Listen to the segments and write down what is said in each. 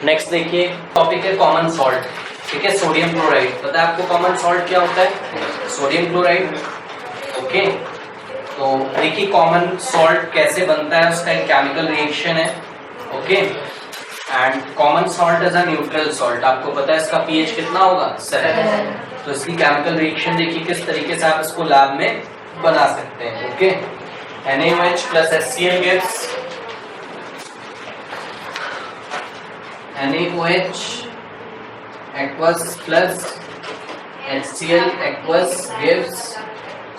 Next देखिए topic है common salt. ठीक है, सोडियम क्लोराइड। पता है आपको कॉमन सॉल्ट क्या होता है? Sodium chloride. ओके, तो देखिए कॉमन सॉल्ट कैसे बनता है, उसका एक केमिकल रिएक्शन है। Okay, and common salt is a neutral salt. आपको पता है इसका पीएच कितना होगा? 7। तो इसकी केमिकल रिएक्शन देखिए किस तरीके से आप इसको लैब में बना सकते हैं। Okay, NaOH plus HCl gives NaOH aqueous plus HCl aqueous gives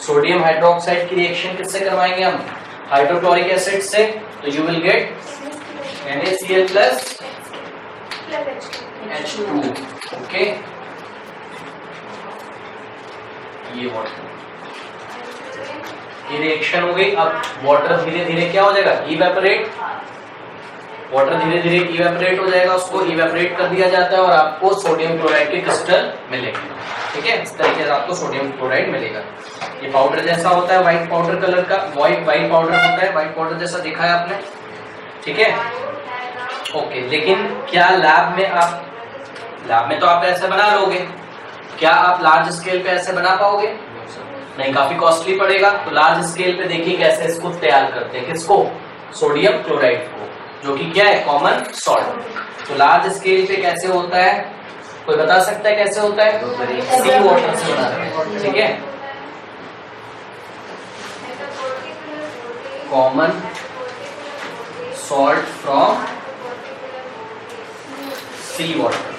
sodium hydroxide की रिएक्शन किससे करवाएंगे हम? हाइड्रोक्लोरिक एसिड से। तो you will get NaCl plus H2। Okay, ये वाटर, ये रिएक्शन हो गई। अब वाटर धीरे धीरे क्या हो जाएगा? इवेपोरेट। वाटर धीरे धीरे इवेपोरेट हो जाएगा, उसको इवेपोरेट कर दिया जाता है और आपको सोडियम क्लोराइड के क्रिस्टल मिलेंगे। ठीक है, इस तरीके से आपको सोडियम क्लोराइड मिलेगा। ये पाउडर जैसा होता है, व्हाइट पाउडर कलर का, व्हाइट पाउडर होता है, व्हाइट पाउडर जैसा देखा है आपने। ठीक है, ओके, लेकिन क्या लैब में तो आप ऐसे बना लोगे, क्या आप लार्ज स्केल पे ऐसे बना पाओगे? नहीं, काफी कॉस्टली पड़ेगा। तो लार्ज स्केल पे देखिए कैसे इसको तैयार करते हैं। किसको? सोडियम क्लोराइड को, जो कि क्या है? Common salt. तो लार्ज स्केल पे कैसे होता है? कोई बता सकता है कैसे होता है? सी वाटर से बनाते हैं। ठीक है, common salt from sea water.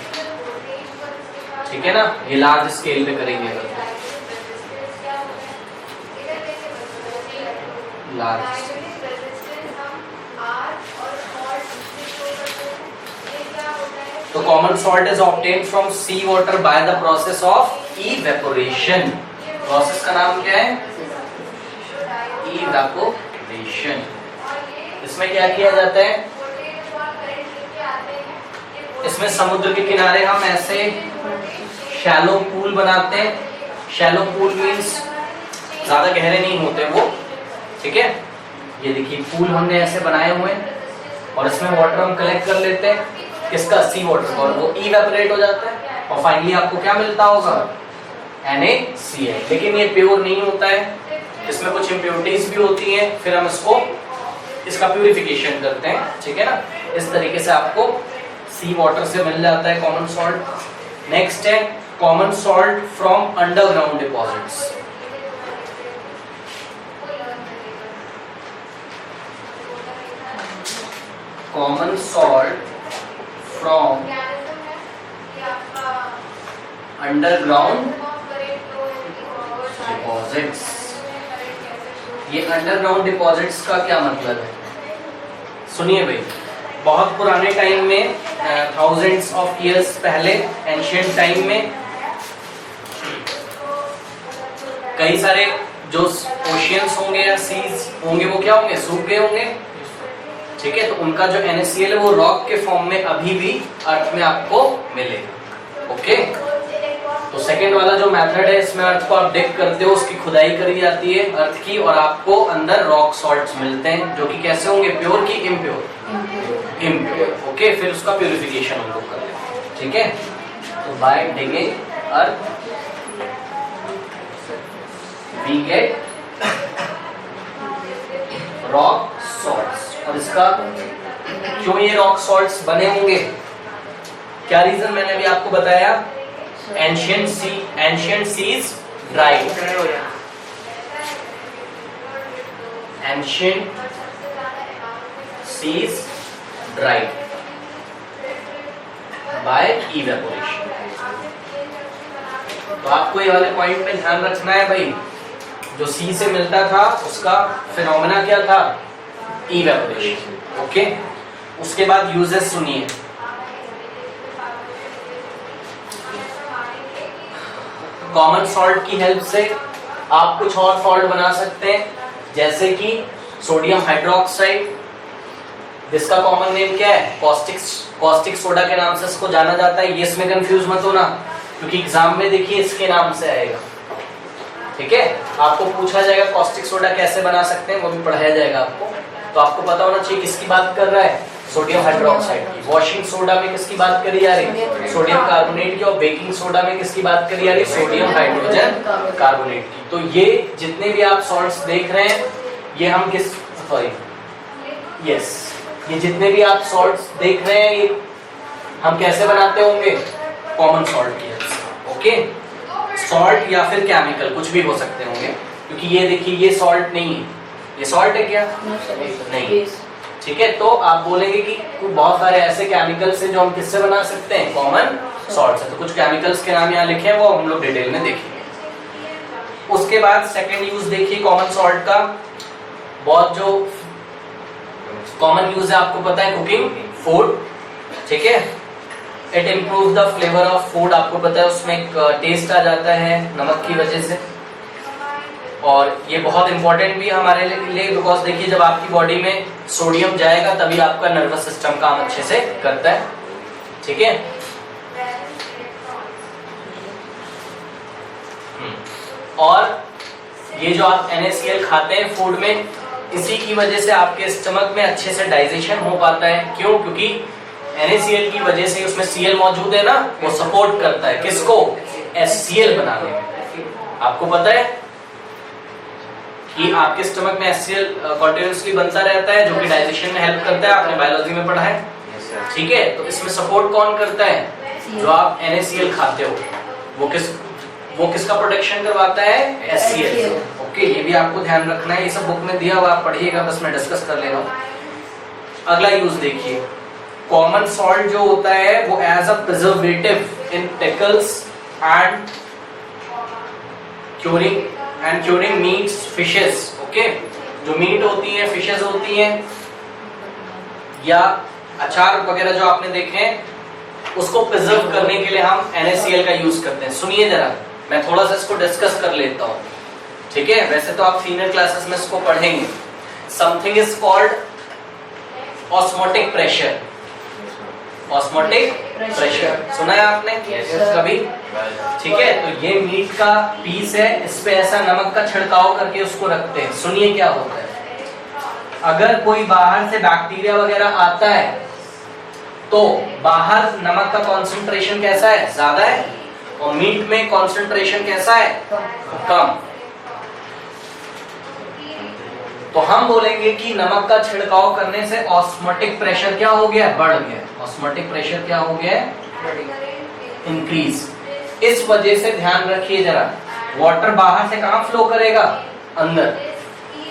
ठीक है ना, ये लार्ज स्केल पे करेंगे। लार्ज, तो common salt is obtained from sea water by the process of evaporation. Process का नाम क्या है? इवेपोरेशन। इसमें क्या किया जाता है? इसमें समुद्र के किनारे हम ऐसे शैलो पूल बनाते हैं। शैलो पूल मीन्स ज्यादा गहरे नहीं होते वो। ठीक है, ये देखिए पूल हमने ऐसे बनाए हुए हैं और इसमें वाटर हम कलेक्ट कर लेते हैं। किसका? सी वाटर का, और वो इवेपोरेट हो जाता है और फाइनली आपको क्या मिलता होगा? NaCl। लेकिन ये प्योर नहीं होता है, इसमें कुछ इम्प्योरिटीज भी होती हैं। फिर हम इसका प्यूरिफिकेशन करते हैं। ठीक है ना, इस तरीके से आपको सी वाटर से मिल जाता है कॉमन सॉल्ट। नेक्स्ट है common salt from underground deposits. Common salt from underground deposits. ये अंडरग्राउंड डिपॉजिट्स का क्या मतलब है? सुनिए भाई, बहुत पुराने टाइम में, थाउजेंड्स ऑफ इयर्स पहले, एंशिएंट टाइम में, कई सारे जो ओशियंस होंगे या सीज होंगे वो क्या होंगे? सूख गए होंगे। ठीक है, तो उनका जो NaCl है वो रॉक के फॉर्म में अभी भी अर्थ में आपको मिलेगा। ओके, तो सेकेंड वाला जो मेथड है, इसमें अर्थ को आप डिग करते हो, उसकी खुदाई करी जाती है अर्थ की, और आपको अंदर रॉक सॉल्ट्स मिलते हैं, जो कि कैसे होंगे? प्योर की इम्प्योर? इम्प्योर। ओके, फिर उसका प्यूरिफिकेशन हम लोग करते हैं। ठीक है, तो by digging earth we get rock salts. और इसका क्यों ये रॉक सॉल्ट्स बने होंगे? क्या रीजन मैंने अभी आपको बताया? Ancient seas dried. Ancient seas dried by evaporation. तो आपको ये वाले पॉइंट पे ध्यान रखना है भाई, जो सी से मिलता था उसका फिनोमेना क्या था? इवेपोरेशन। ओके, उसके बाद यूजेस सुनिए। कॉमन सॉल्ट की हेल्प से आप कुछ और सॉल्ट बना सकते हैं, जैसे कि सोडियम हाइड्रोक्साइड, जिसका कॉमन नेम क्या है? कॉस्टिक सोडा के नाम से इसको जाना जाता है। ये इसमें कंफ्यूज मत होना, क्योंकि एग्जाम में देखिए इसके नाम से आएगा। ठीक है, आपको पूछा जाएगा कॉस्टिक सोडा कैसे बना सकते हैं, वो भी पढ़ाया जाएगा आपको। तो आपको पता होना चाहिए किसकी बात कर रहा है? सोडियम हाइड्रोक्साइड की। वॉशिंग सोडा में किसकी बात करी जा रही? सोडियम कार्बोनेट की। और बेकिंग सोडा में किसकी बात करी जा रही? सोडियम हाइड्रोजन कार्बोनेट की। तो ये जितने भी आप सॉल्ट्स देख रहे हैं, ये हम किस ये जितने भी आप सॉल्ट्स देख रहे हैं, ये हम कैसे बनाते होंगे? कॉमन सॉल्ट की हेल्प से। ओके, सॉल्ट या फिर केमिकल कुछ भी हो सकते होंगे, क्योंकि ये देखिए ये सॉल्ट नहीं है, ये सॉल्ट है क्या? नहीं। ठीक है, तो आप बोलेंगे कि बहुत सारे ऐसे केमिकल्स हैं जो हम किससे बना सकते हैं? कॉमन सॉल्ट से। तो कुछ केमिकल्स के नाम यहाँ लिखे हैं, वो हम लोग डिटेल में देखेंगे। उसके बाद सेकंड यूज देखिए कॉमन सॉल्ट का। बहुत जो कॉमन यूज है आपको पता है, कुकिंग, फूड। ठीक है, it improve the flavour of food. आपको पता है उसमें एक टेस्ट आ जाता है नमक की वजह से। और ये बहुत इंपॉर्टेंट भी हमारे लिए, बिकॉज देखिए जब आपकी बॉडी में सोडियम जाएगा तभी आपका नर्वस सिस्टम काम अच्छे से करता है। ठीक है, और ये जो आप NaCl खाते हैं फूड में, इसी की वजह से आपके स्टमक में अच्छे से डाइजेशन हो पाता है। क्यों? क्योंकि NaCl की वजह से उसमें Cl मौजूद है ना, वो सपोर्ट करता है किसको? HCl बनाने में। आपको पता है कि आपके स्टमक में HCl कंटीन्यूअसली बनता रहता है, जो कि डाइजेशन में हेल्प करता है। आपने बायोलॉजी में पढ़ा है। ठीक है, तो इसमें सपोर्ट कौन करता है? जो आप NaCl खाते हो, वो किसका प्रोटेक्शन करवाता है? HCl। ओके, ये भी आपको ध्यान रखना है। ये सब बुक में दिया हुआ, आप पढ़िएगा, बस मैं डिस्कस कर ले रहा हूँ। अगला यूज देखिए, कॉमन सॉल्ट जो होता है वो as a preservative in pickles and curing meats, fishes. Okay, जो मीट होती है, फिशेस होती हैं, या अचार वगैरह जो आपने देखे हैं, उसको प्रिजर्व करने के लिए हम NaCl का यूज करते हैं। सुनिए जरा, मैं थोड़ा सा इसको डिस्कस कर लेता हूँ। ठीक है, वैसे तो आप सीनियर क्लासेस में इसको पढ़ेंगे। Something is called osmotic pressure. Osmotic pressure सुना है आपने कभी? ठीक है, तो ये मीट का पीस है, इस पे ऐसा नमक का छिड़काव करके उसको रखते हैं। सुनिए क्या होता है, अगर कोई बाहर से बैक्टीरिया वगैरह आता है तो बाहर नमक का कंसंट्रेशन कैसा है? ज्यादा है, और मीट में कंसंट्रेशन कैसा है? कम। तो हम बोलेंगे कि नमक का छिड़काव करने से ऑस्मोटिक प्रेशर क्या हो गया? बढ़ गया। ऑस्मोटिक प्रेशर क्या हो गया? इंक्रीज। इस वजह से ध्यान रखिए जरा, वाटर बाहर से कहां फ्लो करेगा? अंदर।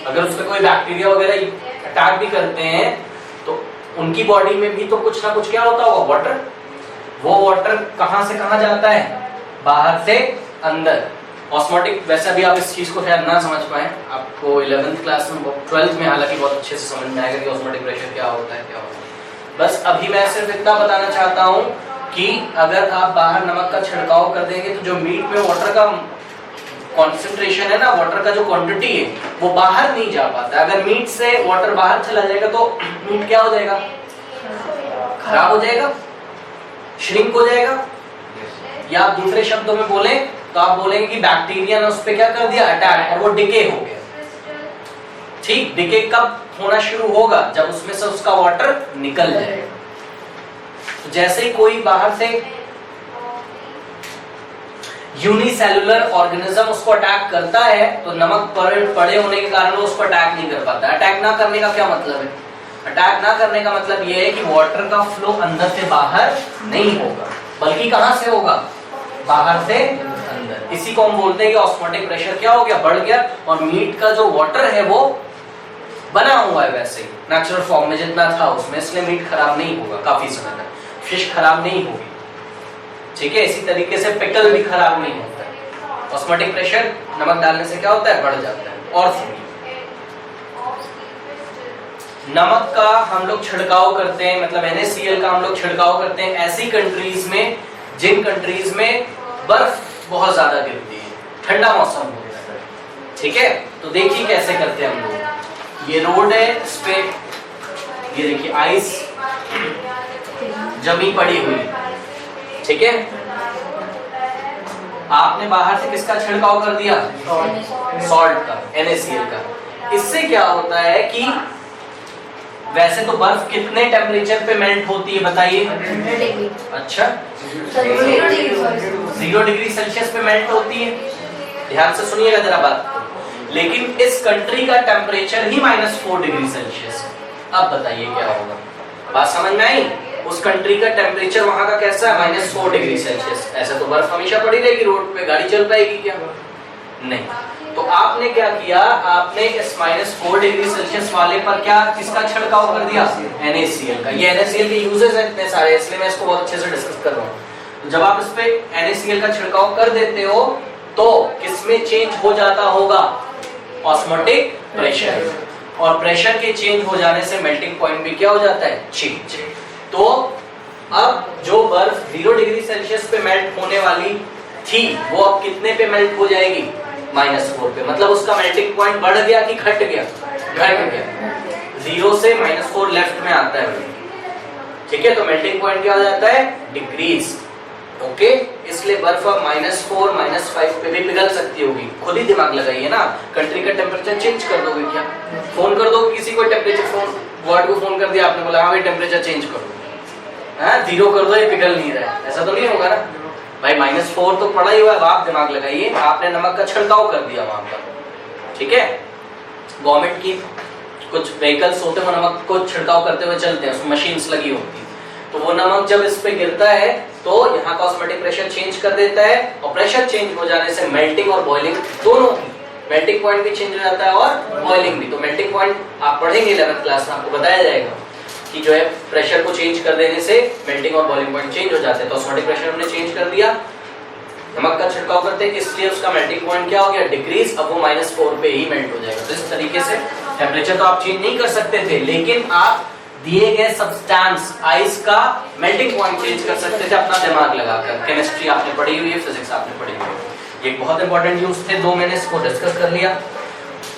अगर उस पर कोई बैक्टीरिया वगैरह अटैक भी करते हैं तो उनकी बॉडी में भी तो कुछ ना कुछ क्या होता होगा? वाटर। वो वाटर कहां से कहां जाता है? बाहर से अंदर। ऑस्मोटिक, वैसे भी आप इस चीज को शायद ना समझ पाए, आपको 11th क्लास में, 12th में हालांकि बहुत अच्छे से समझ में आएगा कि ऑस्मोटिक प्रेशर क्या होता है, क्या होता है। बस अभी मैं सिर्फ इतना बताना चाहता हूँ कि अगर आप बाहर नमक का छिड़काव कर देंगे तो जो मीट में वाटर का कॉन्सेंट्रेशन है ना, वाटर का जो क्वांटिटी है, वो बाहर नहीं जा पाता। अगर मीट से वाटर बाहर चला जाएगा तो मीट क्या हो जाएगा? खराब हो जाएगा, श्रिंक हो जाएगा। या आप दूसरे शब्दों में बोले तो आप बोलेंगे कि बैक्टीरिया ने उस पर क्या कर दिया? अटैक, और वो डिके हो गया। ठीक, डिके कब होना शुरू होगा? जब उसमें से उसका वाटर निकल जाएगा। तो जैसे ही कोई बाहर से यूनिसेलुलर ऑर्गेनिज्म उसको अटैक करता है तो नमक पड़े होने के कारण वो उसको अटैक नहीं कर पाता। अटैक ना करने का क्या मतलब है? अटैक ना करने का मतलब ये है कि वाटर का फ्लो अंदर से बाहर नहीं होगा, बल्कि कहां से होगा? बाहर से अंदर। इसी को हम बोलते हैं कि ऑस्मोटिक प्रेशर क्या हो गया? बढ़ गया। और मीट का जो वाटर है वो बना हुआ है वैसे ही नेचुरल फॉर्म में जितना था उसमें, इसलिए मीट खराब नहीं होगा काफी समय तक, फिश खराब नहीं होगी। ठीक है, इसी तरीके से पिकल भी खराब नहीं होता है। ऑस्मोटिक प्रेशर नमक डालने से क्या होता है? बढ़ जाता है। और सुनिए, नमक का हम लोग छिड़काव करते हैं, मतलब NaCl का हम लोग छिड़काव करते हैं ऐसी कंट्रीज में जिन कंट्रीज में बर्फ बहुत ज्यादा गिरती है, ठंडा मौसम होता है। ठीक है, तो देखिए कैसे करते हैं हम लोग। ये रोड है, इस पे ये देखिए आइस जमी पड़ी हुई। ठीक है, आपने बाहर से किसका छिड़काव कर दिया? सॉल्ट का, NaCl का। इससे क्या होता है कि वैसे तो बर्फ कितने टेम्परेचर पे मेल्ट होती है बताइए? 100 डिग्री। अच्छा, 0 डिग्री सेल्सियस पे मेल्ट होती है। ध्यान से सुनिएगा जरा बात। लेकिन इस कंट्री का टेम्परेचर ही -4 डिग्री सेल्सियस है। अब बताइए क्या होगा? बात समझ में आई? उस कंट्री का टेम्परेचर वहां का कैसा है? -4 डिग्री सेल्सियस। ऐसे तो बर्फ हमेशा पड़ी रहेगी, रोड पे गाड़ी चल पाएगी क्या? नहीं। तो आपने क्या किया, आपने इस -4 डिग्री सेल्सियस वाले पर क्या, किसका छिड़काव कर दिया? NaCl का। ये NaCl के यूजेस हैं इतने सारे, इसलिए मैं इसको बहुत अच्छे से डिस्कस कर रहा हूँ। तो जब आप इस पे NaCl का छिड़काव कर देते हो तो किसमें चेंज हो जाता होगा? Osmotic pressure. और प्रेशर के चेंज हो जाने से मेल्टिंग पॉइंट भी क्या हो जाता है? चेंज। तो अब जो बर्फ 0 डिग्री सेल्सियस पे मेल्ट होने वाली थी वो अब कितने पे मेल्ट हो जाएगी? -4 पे। मतलब उसका मेल्टिंग पॉइंट बढ़ गया कि घट गया? घट गया। 0 से -4 लेफ्ट में आता है। ठीक है, तो मेल्टिंग पॉइंट क्या हो जाता है? डिक्रीज। ओके, इसलिए बर्फ अब -4 -5 पे भी पिघल सकती होगी। खुद ही दिमाग लगाइए ना, कंट्री का टेम्परेचर चेंज कर दोगे क्या? फोन कर दो किसी को, टेम्परेचर फोन वर्ड को फोन कर दिया आपने, बोला हाँ भाई टेम्परेचर चेंज करो, हाँ 0 कर दो, ये पिघल नहीं रहा है, ऐसा तो नहीं होगा ना भाई। -4 तो पड़ा ही हुआ है, आप दिमाग लगाइए। आपने नमक का छिड़काव कर दिया वहां पर, ठीक है। गवर्नमेंट की कुछ व्हीकल्स होते हैं, वो नमक को छिड़काव करते हुए चलते हैं, उसमें मशीन्स लगी होती है। तो वो नमक जब इस पे गिरता है तो यहाँ का ऑस्मोटिक प्रेशर चेंज कर देता है, और प्रेशर चेंज हो जाने से मेल्टिंग और बॉइलिंग दोनों की, मेल्टिंग पॉइंट भी चेंज हो जाता है और बॉइलिंग भी। तो मेल्टिंग पॉइंट आप पढ़ेंगे 11th क्लास में, आपको बताया जाएगा कि जो है प्रेशर को चेंज कर देने से मेल्टिंग और बॉइलिंग पॉइंट चेंज हो जाते हैं। तो ऑस्मोटिक प्रेशर हमने चेंज कर दिया, नमक का छिड़काव करते हैं, इसलिए उसका मेल्टिंग पॉइंट क्या हो गया? डिक्रीज। अब वो -4 पे ही मेल्ट हो जाएगा। तो इस तरीके से टेम्परेचर तो आप चेंज नहीं कर सकते थे, लेकिन आप दिए गए सब्सटेंस आइस का मेल्टिंग पॉइंट चेंज कर सकते थे अपना दिमाग लगाकर। केमिस्ट्री आपने पढ़ी हुई है, फिजिक्स आपने पढ़ी हुई है। ये बहुत इंपॉर्टेंट यूज थे, 2 मैंने इसको डिस्कस कर लिया।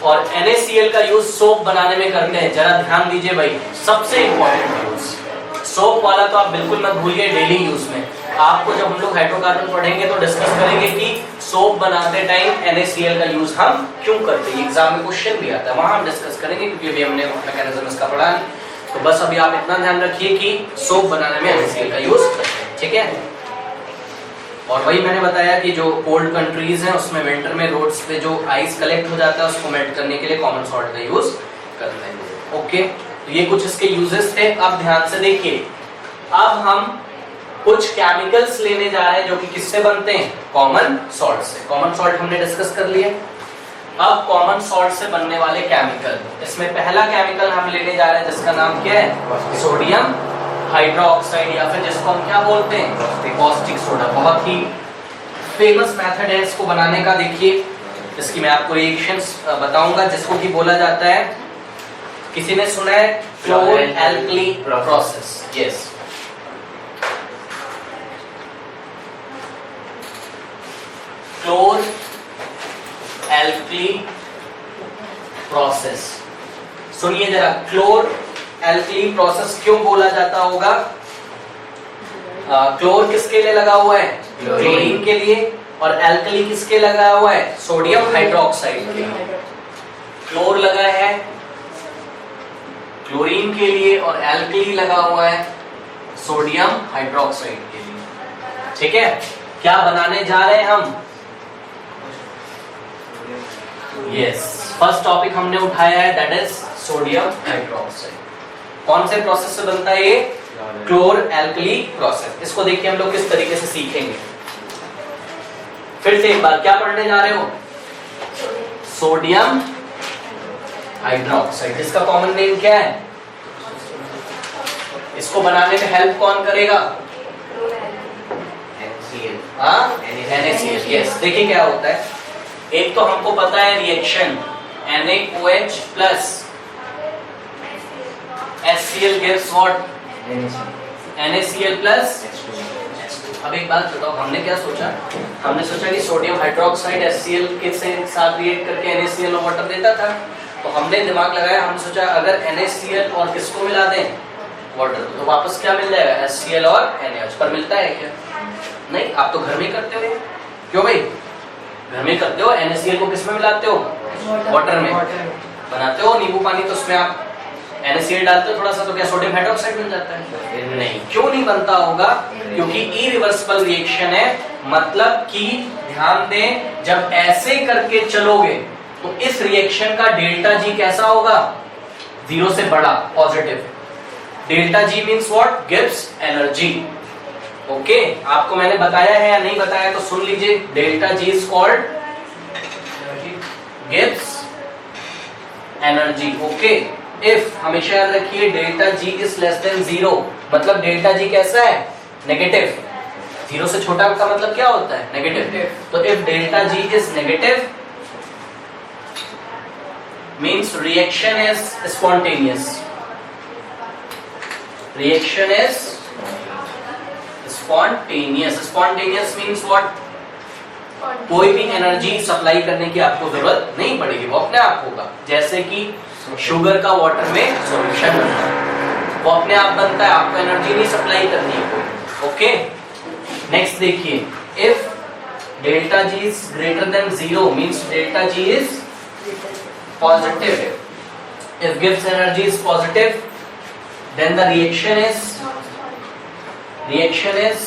और NaCl का यूज सोप बनाने में करते हैं, जरा ध्यान दीजिए भाई, सबसे इंपॉर्टेंट यूज। सोप वाला तो आप बिल्कुल मत भूलिए डेली यूज में। आपको जब हम लोग हाइड्रोकार्बन पढ़ेंगे तो डिस्कस करेंगे कि सोप बनाते टाइम NaCl का यूज हम क्यों करते हैं। एग्जाम में क्वेश्चन भी आता है, वहां हम डिस्कस करेंगे, क्योंकि अभी हमने मैकेनिज्म इसका पढ़ा है। तो बस अभी आप इतना ध्यान रखिए कि सोप बनाने में NaCl का यूज करते हैं, ठीक है। और वही मैंने बताया कि जो कोल्ड कंट्रीज हैं उसमें विंटर में रोड्स पे जो आइस कलेक्ट हो जाता है उसको मेल्ट करने के लिए कॉमन सॉल्ट का यूज करते हैं। ओके, तो ये कुछ इसके यूजेस थे। अब ध्यान से देखिए, अब हम कुछ केमिकल्स लेने जा रहे हैं जो कि किससे बनते हैं? कॉमन सॉल्ट से। कॉमन सॉल्ट हमने डिस्कस कर लिया। अब कॉमन सॉल्ट से बनने वाले केमिकल, इसमें पहला केमिकल हम लेने जा रहे हैं जिसका नाम क्या है? सोडियम हाइड्रोक्साइड, या फिर जिसको हम क्या बोलते हैं? Caustic soda. बहुत ही फेमस मेथड है इसको बनाने का। देखिए, इसकी मैं आपको रिएक्शंस बताऊंगा, जिसको कि बोला जाता है, किसी ने सुना है क्लोर alkali process? Yes, क्लोर alkali process. सुनिए जरा, क्लोर एल्कली प्रोसेस क्यों बोला जाता होगा? क्लोर किसके लिए लगा हुआ है? क्लोरीन के लिए। और एल्कली किसके लगा हुआ है? सोडियम हाइड्रोक्साइड के लिए। क्लोर लगा है क्लोरीन के लिए और एल्कली लगा हुआ है सोडियम हाइड्रोक्साइड के लिए, ठीक है। क्या बनाने जा रहे हैं हम? यस, फर्स्ट टॉपिक हमने उठाया है, दैट इज सोडियम हाइड्रोक्साइड। कौन से प्रोसेस से बनता है ये? क्लोर एल्कली प्रोसेस। इसको देखिए हम लोग किस तरीके से सीखेंगे। फिर से एक बार, क्या पढ़ने जा रहे हो? सोडियम हाइड्रोक्साइड, इसका कॉमन नेम क्या है? इसको बनाने में हेल्प कौन करेगा? NaCl। यस, देखिए क्या होता है। एक तो हमको पता है reaction NaOH plus HCl gives what? NaCl plus. अब एक बात बताओ, हमने क्या सोचा? हमने सोचा कि सोडियम हाइड्रोक्साइड HCl के साथ रिएक्ट करके NaCl और वाटर देता था। तो हमने दिमाग लगाया, हमने सोचा अगर NaCl और किसको मिला दें? वाटर, तो वापस क्या मिल जाएगा? HCl और NaOH। पर मिलता है क्या? नहीं। आप तो घर में करते हो, क्यों भाई? घर में करते हो। NaCl को किस में मिलाते हो? वाटर में बनाते हो। नींबू पानी तो उसमें आप NaCl डालते हो थोड़ा सा तो क्या सोडियम हाइड्रोक्साइड बन जाता है? नहीं। क्यों नहीं बनता होगा? क्योंकि इरिवर्सिबल रिएक्शन है। मतलब कि ध्यान दें, जब ऐसे करके चलोगे तो इस रिएक्शन का डेल्टा जी कैसा होगा? 0 से बड़ा, positive. Delta G means what? Gives energy. Okay, आपको मैंने बताया है या नहीं बताया तो सुन लीजिए। Delta G is called gives energy. Okay, if हमेशा याद रखिए delta G is less than 0, मतलब डेल्टा जी कैसा है? नेगेटिव। 0 से छोटा का मतलब क्या होता है? नेगेटिव। तो if delta G is negative means reaction is spontaneous. Reaction is spontaneous. Spontaneous means what? कोई भी एनर्जी सप्लाई करने की आपको जरूरत नहीं पड़ेगी, वो अपने आप होगा। जैसे कि शुगर का वाटर में सॉल्यूशन बनता है, वो अपने आप बनता है, आपको एनर्जी नहीं सप्लाई करनी है कोई। ओके, नेक्स्ट देखिए, if delta G is greater than 0 means delta G is positive. If गिव्स energy is positive then the reaction is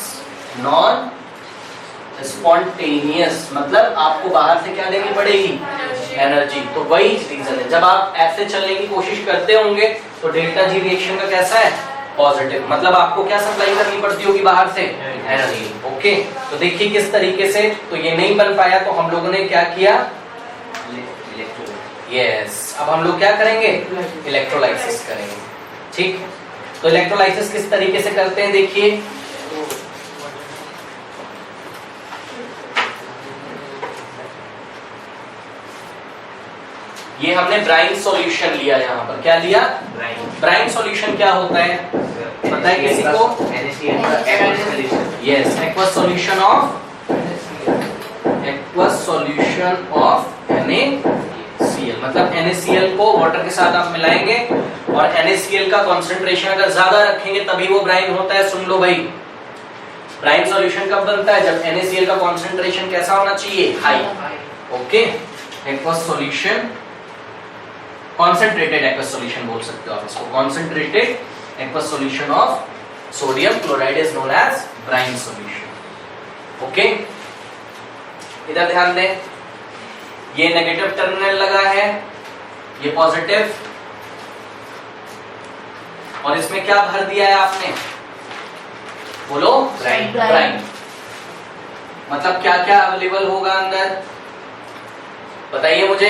non spontaneous, मतलब आपको बाहर से क्या लेनी पड़ेगी? एनर्जी। तो वही रीजन है, जब आप ऐसे चलने की कोशिश करते होंगे तो डेल्टा जी रिएक्शन का कैसा है? पॉजिटिव। मतलब आपको क्या सप्लाई करनी पड़ती होगी बाहर से? एनर्जी। ओके, तो देखिए किस तरीके से। तो ये नहीं बन पाया तो हम लोगों ने क्या किया? यस, अब हम लोग क्या करेंगे? इलेक्ट्रोलाइसिस करेंगे। ठीक, तो इलेक्ट्रोलाइसिस किस तरीके से करते हैं देखिए। ये हमने ब्राइन सॉल्यूशन लिया, यहाँ पर क्या लिया? ब्राइन सॉल्यूशन क्या होता है पता है किसी को? Yes, aqueous solution of NaCl। मतलब NaCl को वाटर के साथ आप मिलाएंगे और NaCl का कंसंट्रेशन अगर ज्यादा रखेंगे तभी वो ब्राइन होता है। सुन लो भाई, ब्राइन सॉल्यूशन कब बनता है? जब NaCl का कंसंट्रेशन कैसा होना चाहिए? High. Okay, aqueous solution, concentrated aqueous solution बोल सकते हो आप इसको। Concentrated aqueous solution of sodium chloride is known as brine solution. Okay, इधर ध्यान दें, ये नेगेटिव टर्मिनल लगा है, ये पॉजिटिव, और इसमें क्या भर दिया है आपने? बोलो, ब्राइन। मतलब क्या क्या अवेलेबल होगा अंदर बताइए मुझे।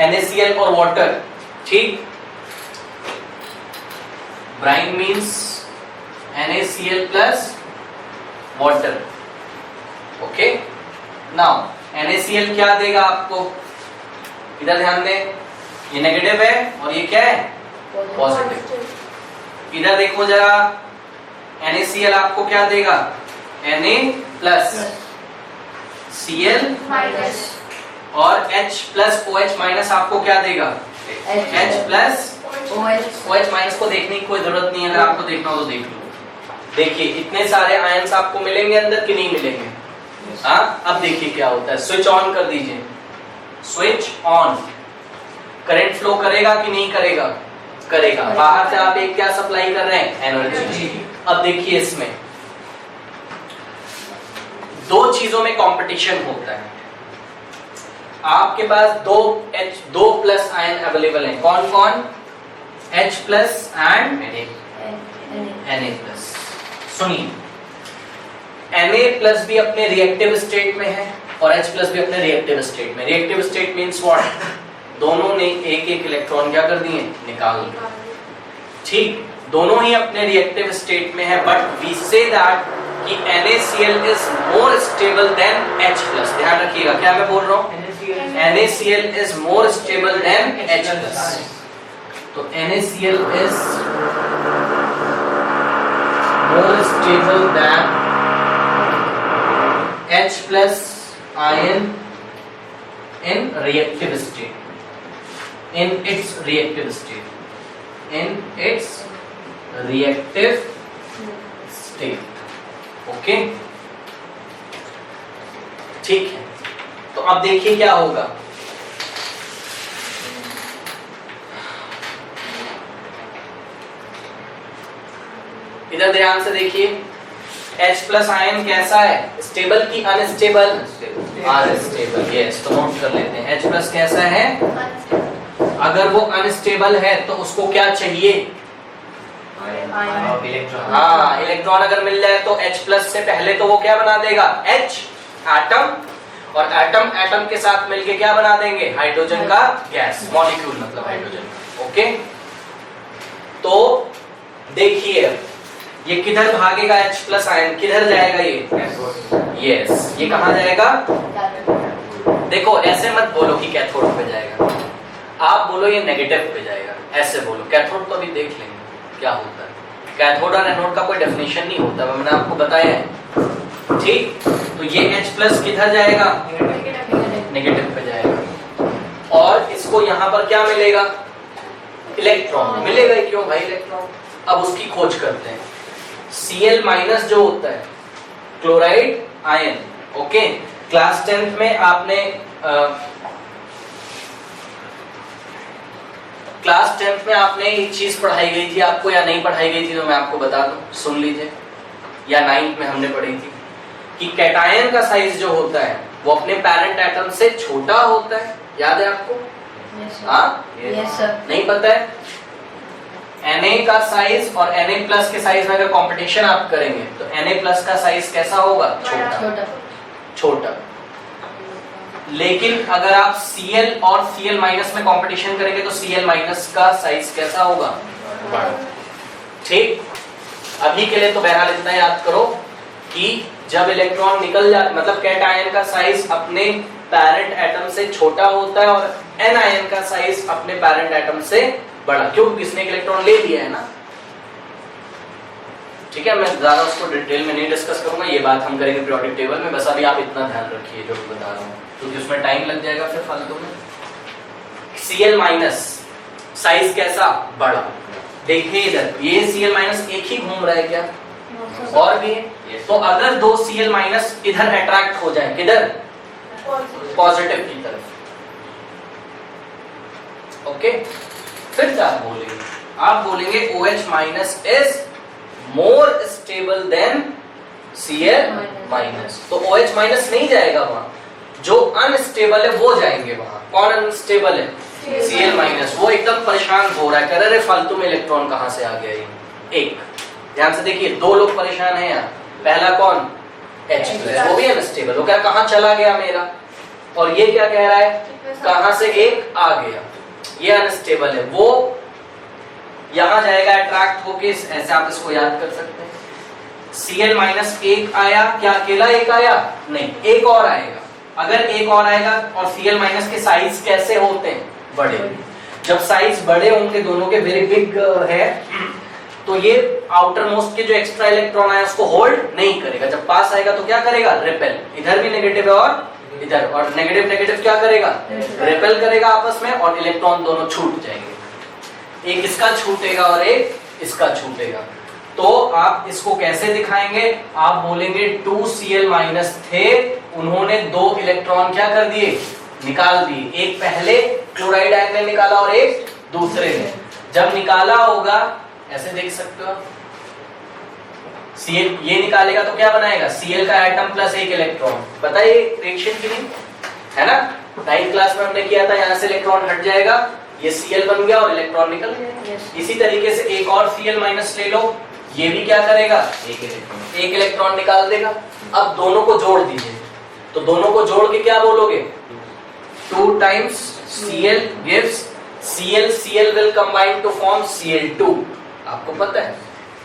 NaCl और वाटर। ठीक, brine means NaCl plus water. Okay, now NaCl क्या देगा आपको? इधर ध्यान दें, ये नेगेटिव है और ये क्या है? पॉजिटिव। इधर देखो जरा, NaCl आपको क्या देगा? Na प्लस Cl माइनस, और H प्लस OH माइनस आपको क्या देगा? H प्लस OH माइनस को देखने की कोई जरूरत नहीं है, अगर आपको देखना हो तो देख लो। देखिए इतने सारे आयंस आपको मिलेंगे अंदर कि नहीं मिलेंगे? हाँ, अब देखिए क्या होता है। स्विच ऑन कर दीजिए, स्विच ऑन। करंट फ्लो करेगा कि नहीं करेगा? करेगा। बाहर से आप एक क्या सप्लाई कर रहे हैं? एनर्जी। अब देखिए इसमें दो चीजों में कंपटीशन होता है। आपके पास दो प्लस आयन अवेलेबल हैं। कौन कौन? H plus and Na plus. सुनिए, Na प्लस भी अपने रिएक्टिव स्टेट में है और H प्लस भी अपने रिएक्टिव स्टेट में। Reactive state means what? दोनों ने एक एक इलेक्ट्रॉन क्या कर दिए? निकाल दिए। ठीक, दोनों ही अपने रिएक्टिव स्टेट में है, बट वी से दैट कि NaCl is more stable then H plus. ध्यान रखिएगा क्या मैं बोल रहा हूँ? NaCl is more stable than H plus. तो NaCl is more stable than H plus ion in reactive state. In its reactive state. In its reactive state. Okay? ठीक है, तो अब देखिए क्या होगा। इधर ध्यान से देखिए, H प्लस आयन कैसा है, स्टेबल की अनस्टेबल? अनस्टेबल। यस, तो नोट कर लेते हैं, H प्लस कैसा है? अगर वो अनस्टेबल है तो उसको क्या चाहिए? इलेक्ट्रॉन। हाँ, इलेक्ट्रॉन अगर मिल जाए तो H प्लस से पहले तो वो क्या बना देगा? H एटम, और एटम एटम के साथ मिलके क्या बना देंगे? हाइड्रोजन का गैस, मॉलिक्यूल मतलब हाइड्रोजन। ओके, तो देखिए ये किधर भागेगा? H प्लस आयन किधर जाएगा? ये यस, ये कहाँ जाएगा? देखो ऐसे मत बोलो कि कैथोड पे जाएगा, आप बोलो ये नेगेटिव पे जाएगा, ऐसे बोलो। कैथोड तो अभी देख लेंगे क्या होता है। कैथोड और एनोड का कोई डेफिनेशन नहीं होता, मैंने आपको बताया है। ठीक, तो ये H प्लस किधर जाएगा? नेगेटिव पे जाएगा। और इसको यहाँ पर क्या मिलेगा? इलेक्ट्रॉन मिलेगा। क्यों भाई इलेक्ट्रॉन? अब उसकी खोज करते हैं। Cl माइनस जो होता है, chloride ion. Okay, class 10th में आपने क्लास 10th में आपने एक चीज पढ़ाई गई थी आपको, या नहीं पढ़ाई गई थी? तो मैं आपको बता दूं, सुन लीजिए। या 9th में हमने पढ़ी थी कि कैटायन का साइज जो होता है वो अपने पैरेंट एटम से छोटा होता है। याद है आपको? हाँ, यस सर। नहीं पता है? Na का साइज और Na प्लस के साइज में अगर कंपटीशन आप करेंगे तो Na प्लस का साइज कैसा होगा? छोटा। छोटा। लेकिन अगर आप Cl और Cl माइनस में कंपटीशन करेंगे तो Cl माइनस का साइज कैसा होगा? बड़ा। ठीक, अभी के लिए तो बहरहाल इतना याद करो कि जब इलेक्ट्रॉन निकल जाए, मतलब कैटायन का साइज अपने पैरेंट एटम से छोटा होता है और एनायन का साइज अपने पैरेंट एटम से बड़ा, क्योंकि इसने इलेक्ट्रॉन ले लिया है ना। ठीक है, मैं ज्यादा उसको डिटेल में नहीं डिस्कस करूंगा, ये बात हम करेंगे पीरियोडिक टेबल में। बस अभी आप इतना ध्यान रखिए जो बता रहा हूँ, क्योंकि तो उसमें टाइम लग जाएगा फिर फालतू में। Cl माइनस साइज कैसा? बड़ा। देखिए इधर ये Cl माइनस एक ही घूम रहा है क्या? और भी है। तो अगर दो Cl माइनस इधर अट्रैक्ट हो जाए, किधर? पॉजिटिव की तरफ। ओके, फिर क्या बोलेंगे? आप बोलेंगे OH minus is more stable then Cl minus. तो OH माइनस नहीं जाएगा वहां, जो अनस्टेबल है वो जाएंगे वहां। कौन अनस्टेबल है? Cl minus. वो एकदम परेशान हो रहा है, कह रहे फालतू में इलेक्ट्रॉन कहां से आ गया ये। एक ध्यान से देखिए, दो लोग परेशान हैं यहाँ। पहला कौन? H प्लस, वो भी अनस्टेबल। वो क्या कहां चला गया मेरा? और ये क्या कह रहा है? कहां से एक आ गया। ये अनस्टेबल है, वो यहां जाएगा अट्रैक्ट होके। ऐसे आप इसको याद कर सकते हैं। Cl माइनस एक आया, क्या अकेला एक आया? नहीं, एक और आएगा। अगर एक और आएगा, और Cl माइनस के साइज कैसे होते हैं? बड़े। जब साइज बड़े होंगे दोनों के, वेरी बिग है, तो ये आउटर मोस्ट के जो एक्स्ट्रा इलेक्ट्रॉन आया उसको होल्ड नहीं करेगा। जब पास आएगा तो क्या करेगा? रिपेल। इधर भी नेगेटिव है और इधर, और नेगेटिव नेगेटिव क्या करेगा? रिपेल करेगा आपस में, और इलेक्ट्रॉन दोनों छूट जाएंगे। एक इसका छूटेगा और एक इसका छूटेगा। तो आप इसको कैसे दिखाएंगे? आप बोलेंगे 2Cl माइनस थे, उन्होंने दो इलेक्ट्रॉन क्या कर दिए? निकाल दिए। एक पहले क्लोराइड आयन ने निकाला और एक दूसरे ने। जब निकाला होगा, ऐसे देख सकते हो, Cl ये निकालेगा तो क्या बनाएगा? Cl का एटम प्लस एक इलेक्ट्रॉन। बताइए रिएक्शन की नहीं है ना? 9th क्लास में हमने किया था, यहाँ से इलेक्ट्रॉन हट जाएगा, ये Cl बन गया और इलेक्ट्रॉन निकल गया। इसी तरीके से एक और Cl माइनस ले लो, ये भी क्या करेगा? एक इलेक्ट्रॉन निकाल देगा। अब दोनों को जोड़ दीजिए, तो दोनों को जोड़ के क्या बोलोगे? 2 times Cl gives Cl will combine to form Cl2। आपको पता है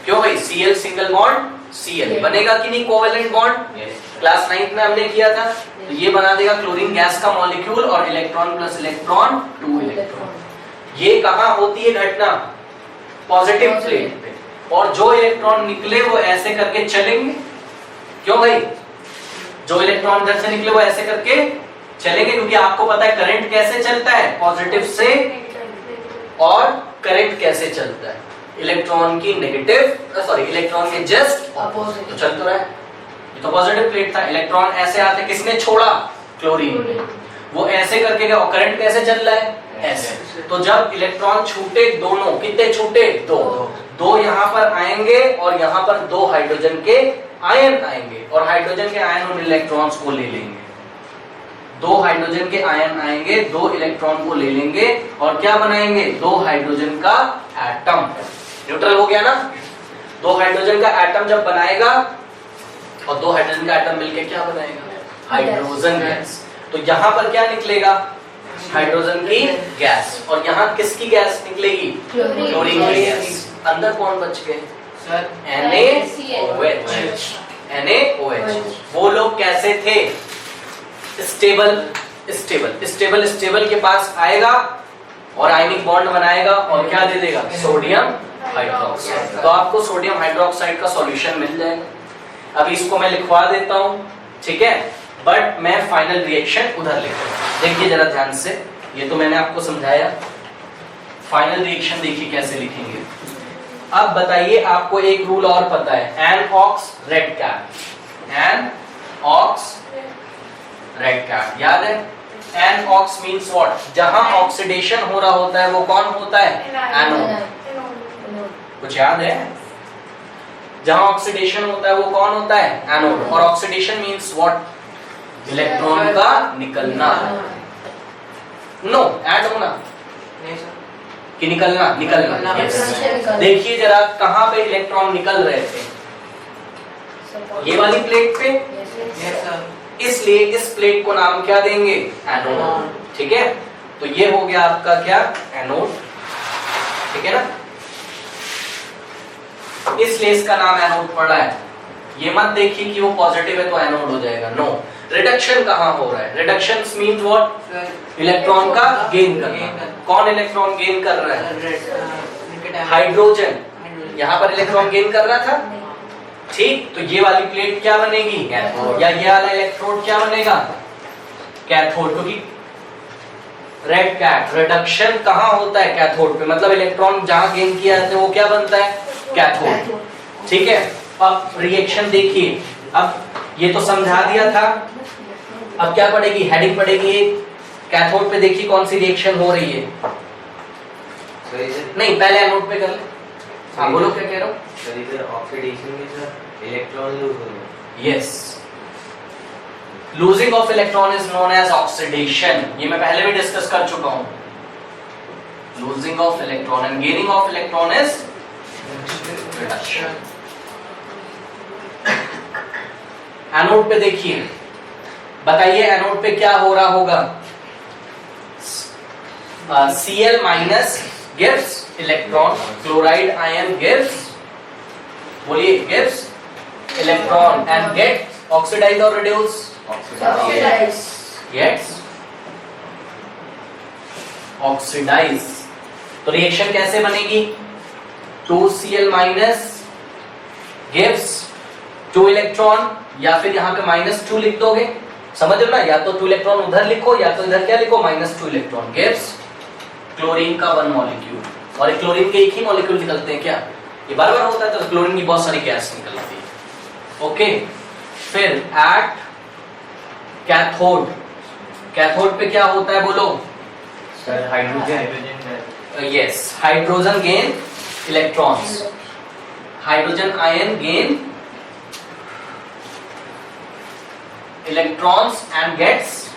क्यों भाई? Cl सिंगल बॉन्ड Cl बनेगा कि नहीं कोवेलेंट बॉन्ड? क्लास 9th में हमने किया था। तो ये बना देगा क्लोरीन गैस का मॉलिक्यूल, और इलेक्ट्रॉन प्लस इलेक्ट्रॉन 2 इलेक्ट्रॉन। ये कहाँ होती है घटना? पॉजिटिव प्लेट पे। और जो इलेक्ट्रॉन निकले वो ऐसे करके चलेंगे। क्यों भाई? जो इलेक्ट्रॉन इधर से निकले वो ऐसे करके चलेंगे, क्योंकि आपको पता है करंट कैसे चलता है? पॉजिटिव से। और करंट कैसे चलता है? इलेक्ट्रॉन की नेगेटिव, सॉरी इलेक्ट्रॉन के जस्ट अपोजिट। तो चल तो रहा है, ये तो पॉजिटिव प्लेट था। इलेक्ट्रॉन ऐसे आते, किसने छोड़ा? क्लोरीन ने। वो ऐसे करके गया, और करंट कैसे चल रहा है? ऐसे। तो जब इलेक्ट्रॉन छूटे दोनों, कितने छूटे? दो। दो यहाँ पर आएंगे और यहाँ पर दो हाइड्रोजन के आयन आएंगे और हाइड्रोजन के आयन उन इलेक्ट्रॉन्स को ले लेंगे। दो हाइड्रोजन के आयन आएंगे, दो इलेक्ट्रॉन को ले लेंगे और क्या बनाएंगे? दो हाइड्रोजन का एटम। न्यूट्रल हो गया ना? दो हाइड्रोजन का एटम जब बनाएगा और दो हाइड्रोजन का एटम मिलके क्या बनाएगा? Hydrogen gas. तो यहाँ पर क्या निकलेगा? हाइड्रोजन की गैस। और यहाँ किसकी गैस निकलेगी? क्लोरीन की गैस। अंदर कौन बच गए? NaOH। NaOH। वो लोग कैसे थे? स्टेबल के पास आएगा और आयनिक बॉन्ड बनाएगा और क्या दे देगा? Sodium hydroxide. तो आपको सोडियम हाइड्रोक्साइड का सॉल्यूशन मिल जाएगा। अभी इसको मैं लिखवा देता हूं, ठीक है, बट मैं फाइनल रिएक्शन उधर लिखूंगा। देखिए जरा ध्यान से, ये तो मैंने आपको समझाया। फाइनल रिएक्शन देखिए कैसे लिखेंगे। अब बताइए, आपको एक रूल और पता है, N-aux red cap. N-aux red cap याद है? N-aux means what? जहां ऑक्सीडेशन हो रहा होता है वो कौन होता है? एनोड। कुछ याद है? जहां ऑक्सीडेशन होता है वो कौन होता है? एनोड। और ऑक्सीडेशन मींस व्हाट? इलेक्ट्रॉन का निकलना। नो, ऐड होना कि निकलना? निकलना। देखिए जरा, कहां पे इलेक्ट्रॉन निकल रहे थे? ये वाली प्लेट पे। इसलिए इस प्लेट को नाम क्या देंगे? एनोड। ठीक है, तो ये हो गया आपका क्या? एनोड। ठीक है ना? इसलिए इसका नाम एनोड पड़ा है। ये मत देखिए कि वो पॉजिटिव है तो एनोड हो जाएगा। नो, रिडक्शन कहां हो रहा है? Reduction means what? इलेक्ट्रॉन का गेन करना। कौन इलेक्ट्रॉन गेन कर रहा है? हाइड्रोजन। यहां पर इलेक्ट्रॉन गेन कर रहा था, ठीक। तो ये वाली प्लेट क्या बनेगी? कैथोड। या ये वाला इलेक्ट्रोड क्या बनेगा? कैथोड। क्योंकि रेड कैप रिडक्शन कहां होता है? कैथोड पे। मतलब इलेक्ट्रॉन जहां गेन किया जाता है वो क्या बनता है? कैथोड। ठीक है, अब रिएक्शन देखिए। अब ये तो समझा दिया था, अब क्या पड़ेगी? हेडिंग पड़ेगी कैथोड पे। देखिए कौन सी रिएक्शन हो रही है। नहीं, पहले एनोड पे कर ले। हाँ बोलो, क्या कह रहे हो? ऑक्सीडेशन में सर इलेक्ट्रॉन लूज हो गया। Yes, losing of electron is known as oxidation. ये मैं पहले भी डिस्कस कर चुका हूं। Losing of electron and gaining of electron is reduction. Anode पे देखिए, बताइए एनोड पे क्या हो रहा होगा? Cl minus gives electron, chloride ion gives, बोलिए, gives electron and gets oxidized or reduce? Gets oxidized. तो रिएक्शन कैसे बनेगी? 2Cl माइनस gives 2 इलेक्ट्रॉन, या फिर यहाँ पे -2 लिख दोगे। समझ लो ना, या तो 2 इलेक्ट्रॉन उधर लिखो या तो इधर क्या लिखो? -2 इलेक्ट्रॉन gives क्लोरीन का 1 मॉलिक्यूल। और क्लोरीन के एक ही मॉलिक्यूल निकलते हैं क्या? ये बार बार होता है तो क्लोरीन की बहुत सारी गैस निकलती है। ओके, फिर एट कैथोड। कैथोड पे क्या होता है बोलो? Sir hydrogen. Yes, hydrogen gain electrons, hydrogen ion gain electrons and gets,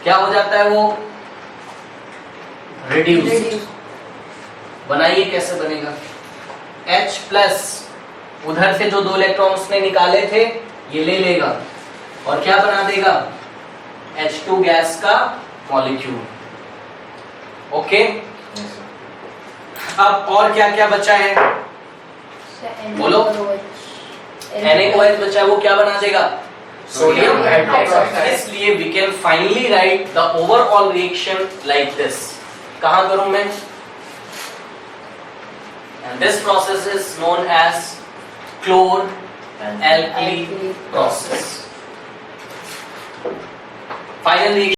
क्या हो जाता है वो? रिड्यूस्ड। बनाइए कैसे बनेगा? H प्लस, उधर से जो 2 इलेक्ट्रॉन उसने निकाले थे ये ले लेगा और क्या बना देगा? H2 गैस का मॉलिक्यूल। ओके, अब और क्या क्या बचा है बोलो? NaOH बचा है, वो क्या बना देगा? Sodium hydroxide. इसलिए we can finally write the overall reaction like this. कहां करूं मैं? And this process is known as chlor-alkali process. Finally